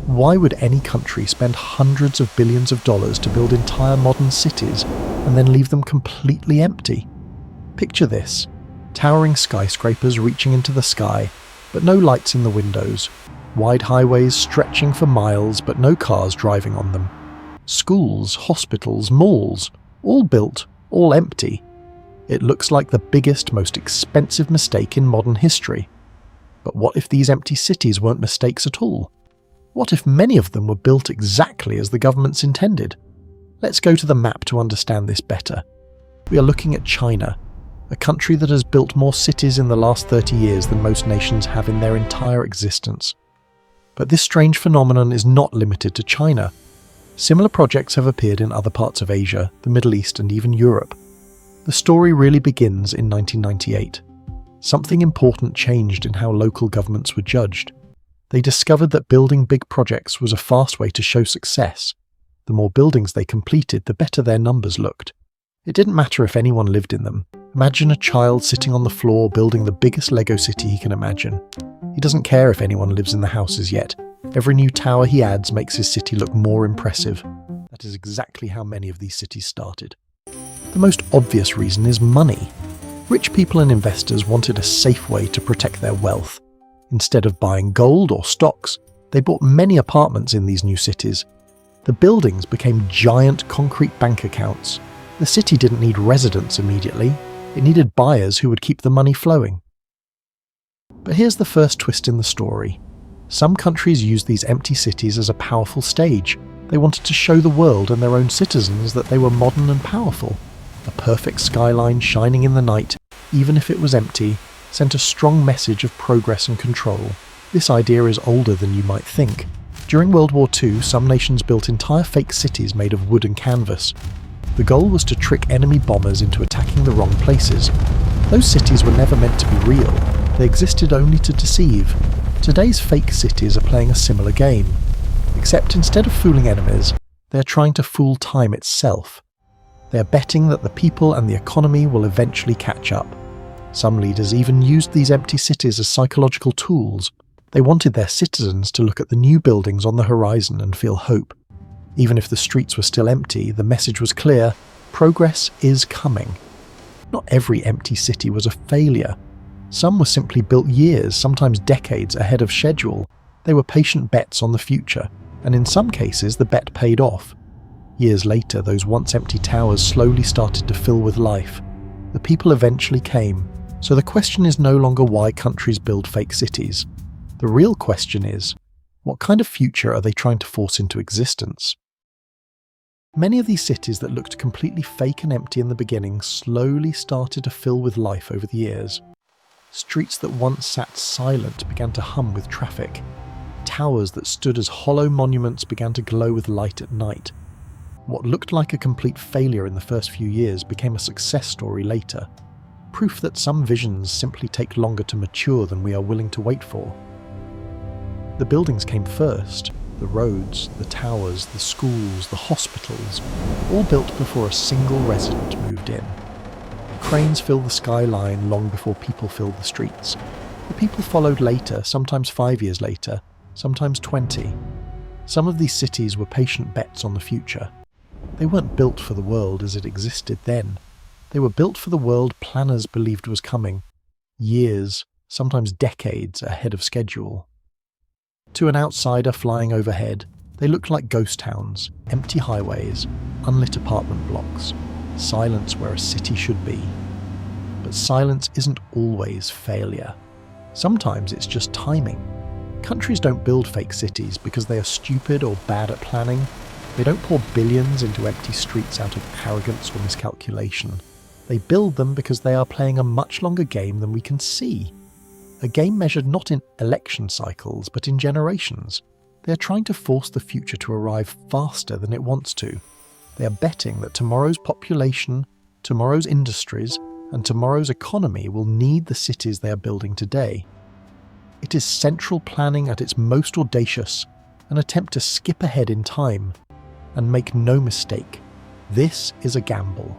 Why would any country spend hundreds of billions of dollars to build entire modern cities and then leave them completely empty? Picture this: towering skyscrapers reaching into the sky, but no lights in the windows. Wide highways stretching for miles, but no cars driving on them. Schools, hospitals, malls, all built, all empty. It looks like the biggest, most expensive mistake in modern history. But what if these empty cities weren't mistakes at all? What if many of them were built exactly as the governments intended? Let's go to the map to understand this better. We are looking at China, a country that has built more cities in the last 30 years than most nations have in their entire existence. But this strange phenomenon is not limited to China. Similar projects have appeared in other parts of Asia, the Middle East, and even Europe. The story really begins in 1998. Something important changed in how local governments were judged. They discovered that building big projects was a fast way to show success. The more buildings they completed, the better their numbers looked. It didn't matter if anyone lived in them. Imagine a child sitting on the floor building the biggest Lego city he can imagine. He doesn't care if anyone lives in the houses yet. Every new tower he adds makes his city look more impressive. That is exactly how many of these cities started. The most obvious reason is money. Rich people and investors wanted a safe way to protect their wealth. Instead of buying gold or stocks, they bought many apartments in these new cities. The buildings became giant concrete bank accounts. The city didn't need residents immediately. It needed buyers who would keep the money flowing. But here's the first twist in the story. Some countries used these empty cities as a powerful stage. They wanted to show the world and their own citizens that they were modern and powerful. A perfect skyline shining in the night, even if it was empty, sent a strong message of progress and control. This idea is older than you might think. During World War II, some nations built entire fake cities made of wood and canvas. The goal was to trick enemy bombers into attacking the wrong places. Those cities were never meant to be real. They existed only to deceive. Today's fake cities are playing a similar game. Except instead of fooling enemies, they are trying to fool time itself. They are betting that the people and the economy will eventually catch up. Some leaders even used these empty cities as psychological tools. They wanted their citizens to look at the new buildings on the horizon and feel hope. Even if the streets were still empty, the message was clear: progress is coming. Not every empty city was a failure. Some were simply built years, sometimes decades, ahead of schedule. They were patient bets on the future, and in some cases the bet paid off. Years later, those once empty towers slowly started to fill with life. The people eventually came, so the question is no longer why countries build fake cities. The real question is, what kind of future are they trying to force into existence? Many of these cities that looked completely fake and empty in the beginning slowly started to fill with life over the years. Streets that once sat silent began to hum with traffic. Towers that stood as hollow monuments began to glow with light at night. What looked like a complete failure in the first few years became a success story later. Proof that some visions simply take longer to mature than we are willing to wait for. The buildings came first. The roads, the towers, the schools, the hospitals, all built before a single resident moved in. Cranes filled the skyline long before people filled the streets. The people followed later, sometimes 5 years later, sometimes 20. Some of these cities were patient bets on the future. They weren't built for the world as it existed then. They were built for the world planners believed was coming, years, sometimes decades ahead of schedule. To an outsider flying overhead, they looked like ghost towns, empty highways, unlit apartment blocks, silence where a city should be. But silence isn't always failure. Sometimes it's just timing. Countries don't build fake cities because they are stupid or bad at planning. They don't pour billions into empty streets out of arrogance or miscalculation. They build them because they are playing a much longer game than we can see. A game measured not in election cycles, but in generations. They are trying to force the future to arrive faster than it wants to. They are betting that tomorrow's population, tomorrow's industries, and tomorrow's economy will need the cities they are building today. It is central planning at its most audacious, an attempt to skip ahead in time. And make no mistake, this is a gamble.